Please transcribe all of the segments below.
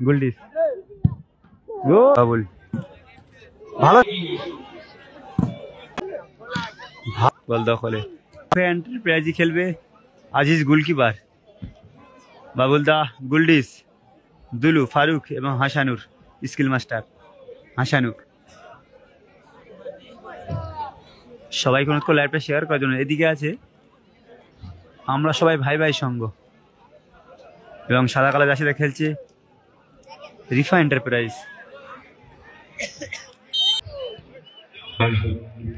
গোল্ডিস বাবুল ভালো বল দখলে এন্টারপ্রাইজ খেলবে আজিজ গোলকিপার বাবুল দা গোল্ডিস দুলু ফারুক এবং হাসানুর স্কিল মাস্টার হাসানুর সবাইকে অনুরোধ করলো লাইভটা শেয়ার করার জন্য। এদিকে আছে আমরা সবাই ভাই ভাই সঙ্গ এবং সাদা কালো জার্সিতে খেলছে রিফা এন্টারপ্রাইজ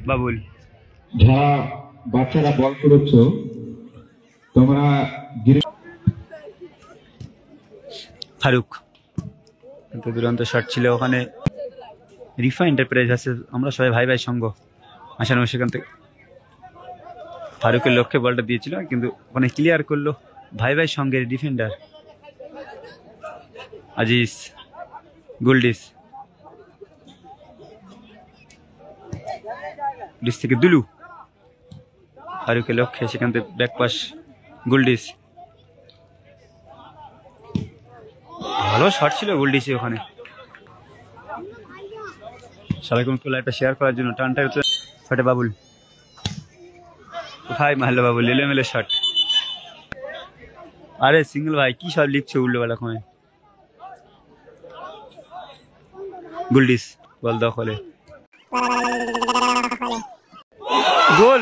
বাবুল যারা বাচ্চারা বল করেছ তোমরা ফারুক কিন্তু দুরন্ত শট ছিল ওখানে রিফা এন্টারপ্রাইজ আছে আমরা সবাই ভাই ভাই সঙ্গ আসানো সেখান থেকে ফারুকের লক্ষ্যে বলটা দিয়েছিল কিন্তু ওখানে ক্লিয়ার করলো ভাই ভাই সঙ্গের ডিফেন্ডার আজিজ গোল্ডিস ডিস থেকে দুলু ফারুকের লক্ষ্যে সেখান থেকে ব্যাকপাস গোল্ডিস ভালো শট ছিল গোল্ডিসে ওখানে। সবাইকে লাইভটা শেয়ার করার জন্য টানটা শটে বাবুল কোথায় মারলো বাবুল এলোমেলো শট আরে সিঙ্গেল ভাই কি সব লিখছো উল্টো বেলা সময় গোল্ডিস বল দখলে গোল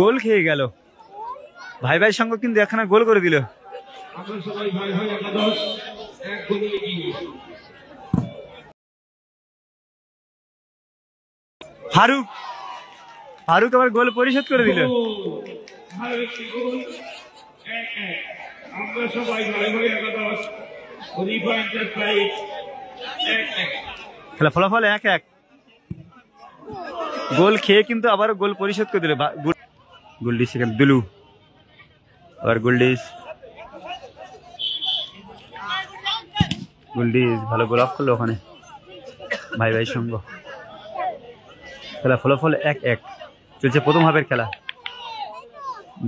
গোল খেয়ে গেল ভাই ভাই সঙ্গ কিন্তু একখানা গোল করে দিল ফারুক ফারুক আবার গোল পরিশোধ করে দিল খেলা ফলাফল 1-1 গোল খেয়ে কিন্তু আবার গোল পরিশোধ করে দিল গোল্ডিস সেখানে দুলু আবার গোল্ডিস গোল্ডিস ভালো গোল অফ করলো ওখানে ভাই ভাই সঙ্গ খেলা ফলাফল 1-1 চলছে প্রথম হাফের খেলা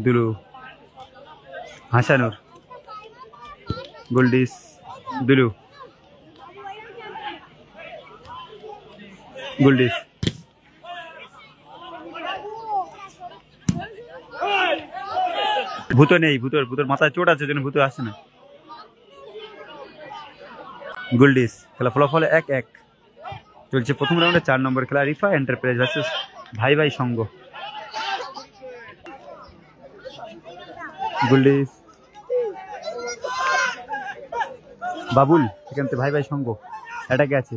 দুলু হাসানুর গোল্ডিস দুলু গোল্ডিস ভূত নেই ভূতর মাথায় চোট আছে জন্য ভূত আসছে না গোল্ডিস খেলা ফলাফল 1-1 চলছে প্রথম রাউন্ডে 4 নম্বর খেলা রিফা এন্টারপ্রাইজ ভার্সেস ভাই ভাই সঙ্গ গোল্ডিস বাবুল এখান থেকে ভাই ভাই সঙ্গ এটাকে আছে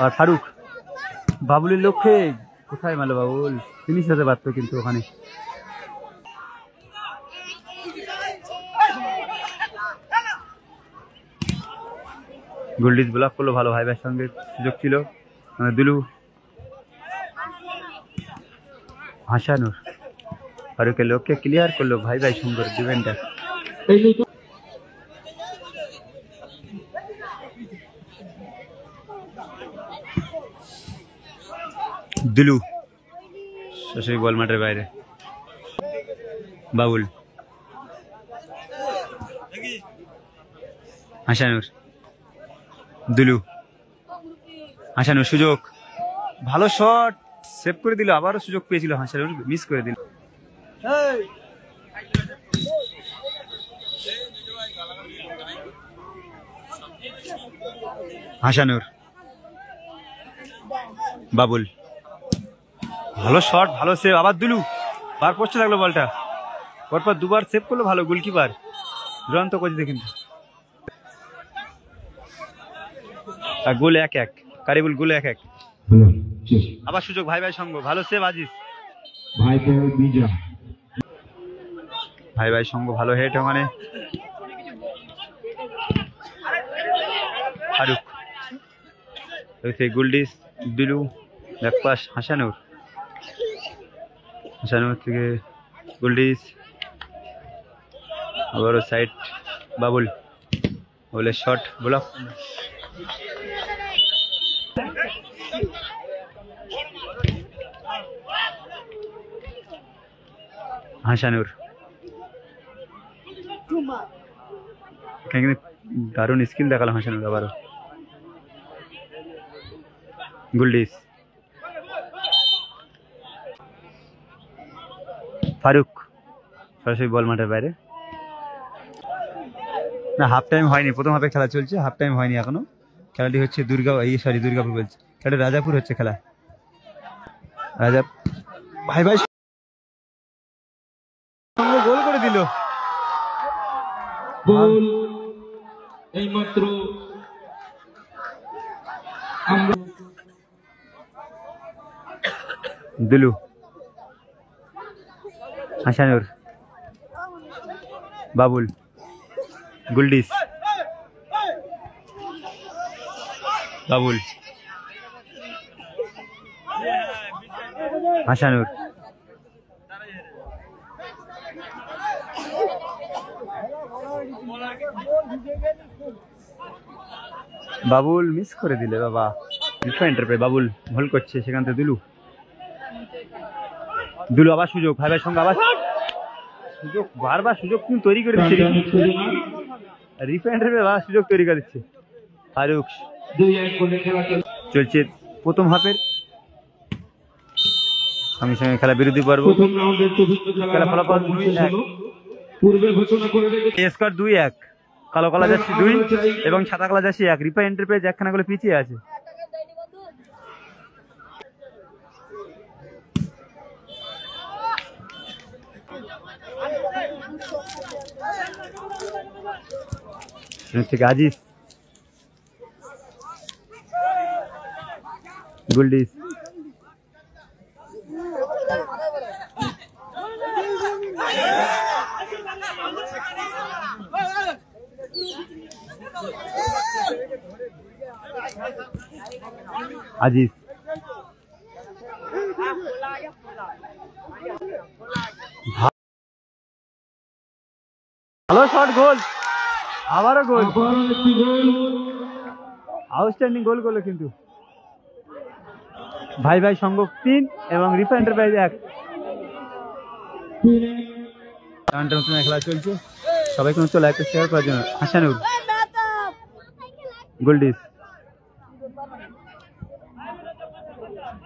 আর ফারুক বাবুলের লক্ষ্যে কোথায় মারলো বাবুল ফিনিশ হতে পারতো কিন্তু ওখানে গোল্ডিস ব্লক করলো ভালো ভাই ভাইয়ের সঙ্গে সুযোগ ছিল দুলু হাসানুর ফারুকের লক্ষ্যে ক্লিয়ার করলো ভাই ভাই সুন্দর ডিফেন্ডার দুলু সরাসরি বল মাঠের বাইরে বাবুল হাসানুর দুলু হাসানুর সুযোগ ভালো শট সেভ করে দিল আবারও সুযোগ পেয়েছিল হাসানুর মিস করে দিল হাসানুর বাবুল ভালো শট ভালো সেভ আবার দুলু বার পড়তে লাগলো বলটা পরপর দুবার সেভ করলো ভালো গোলকিপার দুরন্ত করছে দেখেন গোল 1-1 কারিবুল গোল 1-1 আবার সুযোগ ভাই ভাই সঙ্গ ভালো সেভ আজিজ ভাই ভাই সঙ্গ ভালো হেড ওখানে ফারুক গোল্ডিস দুলু ব্যাকপাস হাসানুর থেকে গোল্ডিস আবারও সাইড বাবুল বলে শট ব্লক হাসানুর কিন্তু দারুণ স্কিল দেখালাম হাসানুর আবারও। গুলডিস ফারুক সরাসরি বল মাঠের বাইরে। না হাফ টাইম হয়নি, প্রথম হাফে খেলা চলছে, হাফ টাইম হয়নি এখনো। খেলাটি হচ্ছে দুর্গাপুর বলছে, খেলাটি রাজাপুর হচ্ছে খেলা। রাজা ভাই ভাই গোল করে দিল। গোল এইমাত্র দুলু হাসানুর বাবুল গুলডিস বাবুল হাসানুর বাবুল মিস করে দিলে বাবা। বাবুল ভুল করছে, সেখান থেকে দুলু আবার সুযোগ, ভাইয়ের সঙ্গে আবার সুযোগ, বারবার সুযোগ কিন্তু তৈরি করে দিচ্ছে। রিফাইন্ডার সুযোগ তৈরি করে দিচ্ছে। ফারুক চলছে প্রথম হাফের সঙ্গে সঙ্গে খেলা বিরোধী পর্ব। খেলা ফলাফল 2-1, স্কোর 2-1। কালো কালা যাচ্ছি 2 এবং সাদা কালা যাচ্ছি 1। রিফা এন্টারপ্রাইজ একখানা করে পিছিয়ে আছে। থেকে আজিজ গুলডিস আজিজ ভালো শট, গোল, আবারও গোল, আউটস্ট্যান্ডিং গোল করলো কিন্তু ভাই ভাই সংঘ 3 এবং রিফা এন্টারপ্রাইজ 1। খেলা চলছে, সবাইকে চলে একটা শেয়ার করার জন্য। হাসানুর গোলডিস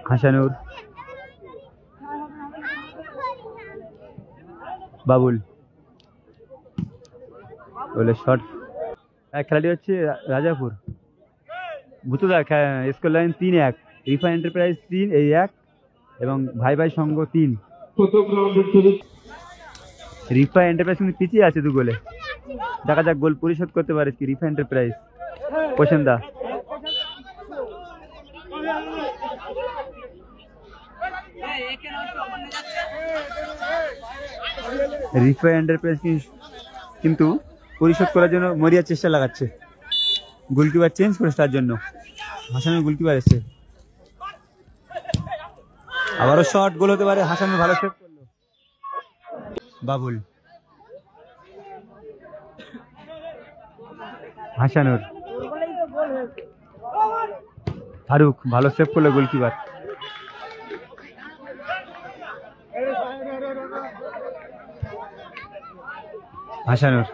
হাসানুর বাবুল বলে শট। খেলাটি হচ্ছে Rajapur Bhutuda, score line 3-1। Rifa enterprise 3-1 এবং ভাই ভাই সংঘ 3। রিফা এন্টারপ্রাইজ কিন্তু পিছিয়ে আছে 2 গোলে। দেখা যাক গোল পরিশোধ করতে পারে কি রিফা এন্টারপ্রাইজ। পছন্দা রিফা এন্টারপ্রাইজ কিন্তু পরিশোধ করার জন্য মরিয়া চেষ্টা লাগাচ্ছে। গোলকিপার চেঞ্জ করেছে, তার জন্য হাসানের গোলকিপার এসছে। আবারও শট, গোল হতে পারে। হাসানের ভালো সেভ করলো বাবুল। হাসানুর ফারুক ভালো সেভ করলো গোলকিপার। হাসানুর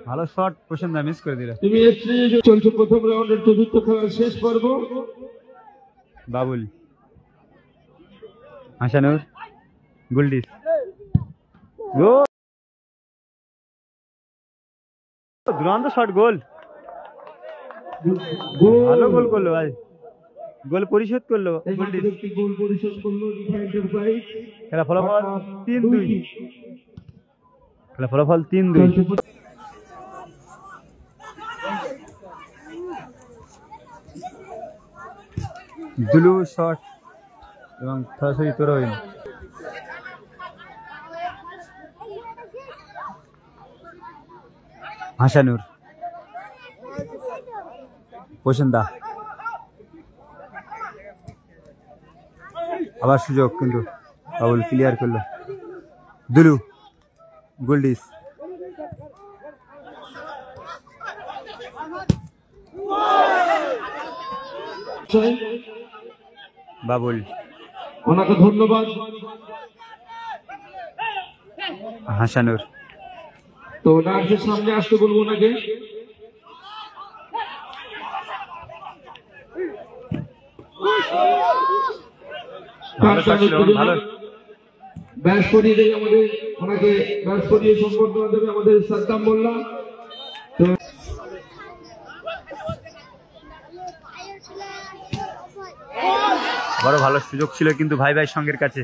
ভালো শট, প্রশান্ত মিস করে দিল। চলছে প্রথম রাউন্ডের চতুর্থ খেলার শেষ পর্ব। বাবুল হাসানুর গুলডিস দুরন্ত শট, গোল, ভালো গোল করলো ভাই, গোল পরিশোধ করলো গুলডিস। খেলা ফলাফল 3-2। খেলা ফলাফল 3-2। দুলু শট এবং সরাসরি তরুণ। হাসানুর পছন্দা আবার সুযোগ, কিন্তু বাবুল ক্লিয়ার করলো। দুলু গুলডিস বাবুল ওনাকে ধন্যবাদ। হাসানুর, তো নার্সের সামনে আসতে বলবো ওনাকে। ভালো shot ছিল, ভালো। ব্যাস করিয়ে দেবে আমাদের, ওনাকে ব্যাস করিয়ে সম্বর্ধনা দেবে আমাদের সাদ্দাম মোল্লা। তো বড় ভালো সুযোগ ছিল কিন্তু ভাই ভাই সঙ্গের কাছে।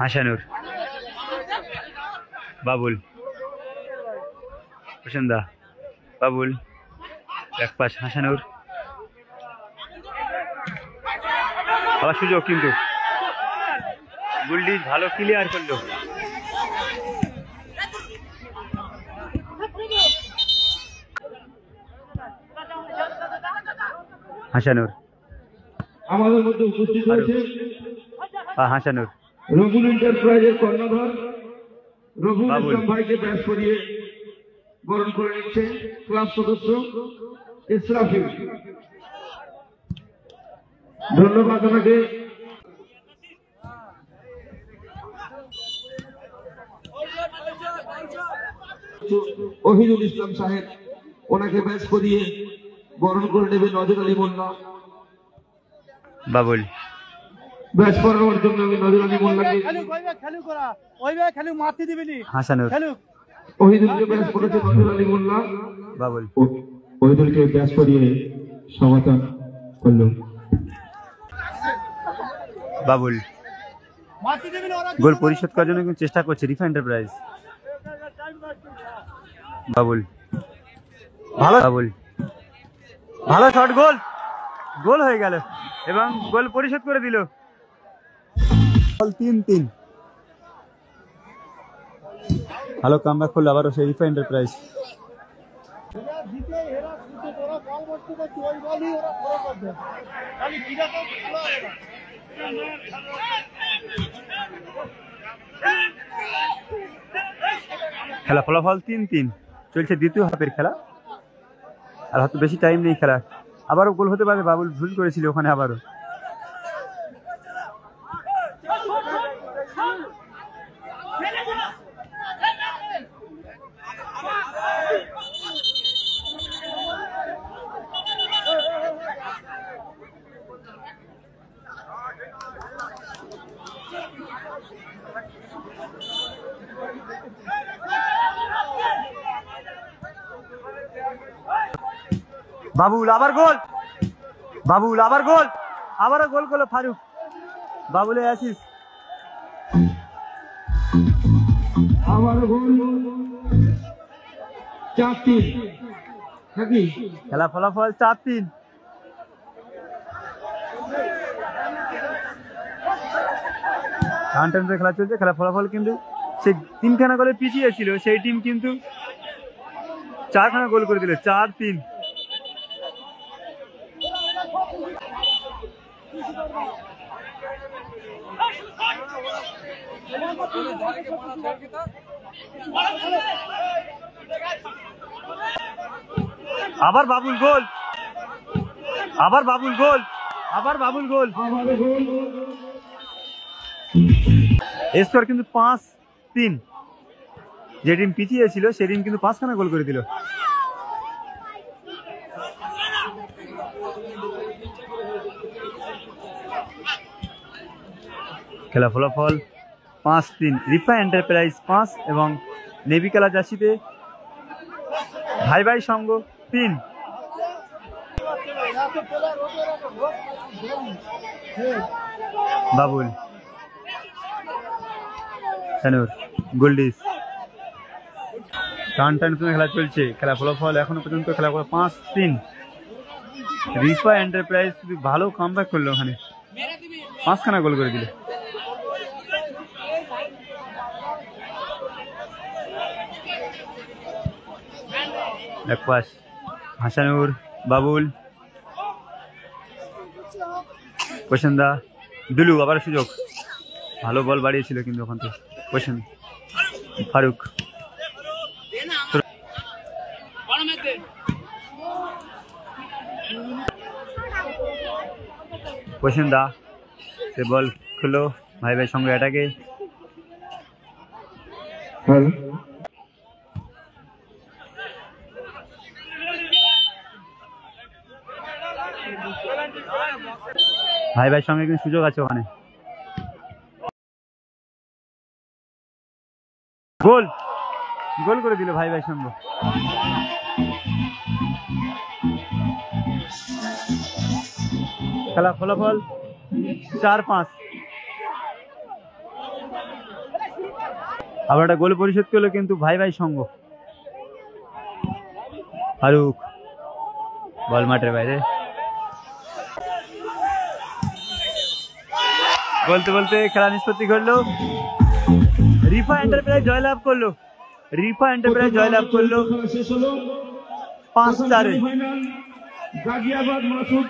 হাসানুর, বাবুল, প্রসন্দা, বাবুল, এক পাশ হাসানুর, আবার সুযোগ কিন্তু গুলডি ভালো ক্লিয়ার করলো। হাসানুর, আমাদের মধ্যে উপস্থিত হয়েছে হাসানুর, রঘুল এন্টারপ্রাইজের কর্ণধার রঘুল বাবুল। ইসলাম ভাইকে ব্যাস করিয়ে বরণ করে নিচ্ছে ক্লাব সদস্য ইসরাফিল। ধন্যবাদ ওনাকে। ওহিদুল ইসলাম সাহেব ওনাকে ব্যাস করিয়ে বরণ করে নেবে নজর আলী মোল্লা। বাবুল, ব্যাস করানোর জন্য আমি নজর আলী মোল্লাকে হাসানুর, ওহিদুলকে ব্যাস করেছে নজর আলী মোল্লা। বাবুল, ওহিদুলকে ব্যাস করিয়ে সমাধান করল বাবুল। গোল পরিশোধ করার জন্য কিন্তু চেষ্টা করছে রিফা এন্টারপ্রাইজ। বাবুল, ভালো, বাবুল, ভালো শট, গোল, গোল হয়ে গেল এবং গোল পরিশোধ করে দিল। 3-3, ভালো কামব্যাক করলো আবারও সেই রিফা এন্টারপ্রাইজ। খেলা ফলাফল 3-3, চলছে দ্বিতীয় হাফের খেলা, আর হয়তো বেশি টাইম নেই খেলা। আবারও গোল হতে পারে, বাবুল ভুল করেছিল ওখানে আবারও। বাবুল আবার গোল, বাবুল আবার গোল, আবারও গোল করলো ফারুক। বাবুলে অ্যাসিস্ট, আবার গোল 4-3 নাকি? খেলা ফলাফল 4-3। খেলা চলছে, খেলা ফলাফল কিন্তু সে 3খানা গোলে পিছিয়ে ছিল সেই টিম কিন্তু 4খানা গোল করে দিল, 4-3। আবার বাবুল গোল, আবার বাবুল গোল, আবার বাবুল গোল। স্কোর কিন্তু 5-3। যে টিম পিছিয়ে ছিল সেই টিম কিন্তু 5খানা গোল করে দিল। খেলা ফলাফল 5-3, রিফা এন্টারপ্রাইজ 5 এবং নেভি কালার জার্সিতে ভাই ভাই সঙ্গ 3। বাবুল, সানুর, গোল্ডিস, টান টান খেলা চলছে। খেলা ফলাফল এখনো পর্যন্ত খেলা 5-3। রিফা এন্টারপ্রাইজ শুধু ভালো কামব্যাক করলো, ওখানে 5খানা গোল করে দিল। এক পাশ হাসানুর, বাবুল, প্রসন্দা, দুলু, আবার সুযোগ, ভালো বল বাড়িয়েছিল কিন্তু ওখান থেকে প্রসন্ন, ফারুক, পছন্দা সে বল খেলো ভাই ভাই সঙ্গে এটাকে ভাই ভাই সঙ্গে কিন্তু সুযোগ আছে ওখানে গোল গোল করে দিল ভাই ভাই সঙ্গে খেলা ফলাফল 4-5 আবার একটা গোল পরিশোধ করলো কিন্তু ভাই ভাই সঙ্গ ফারুক বল মাঠের বাইরে বলতে বলতে খেলা নিষ্পত্তি করলো রিফা এন্টারপ্রাইজ জয়লাভ করলো 5-4 গাজিয়াবাদ মাসুদ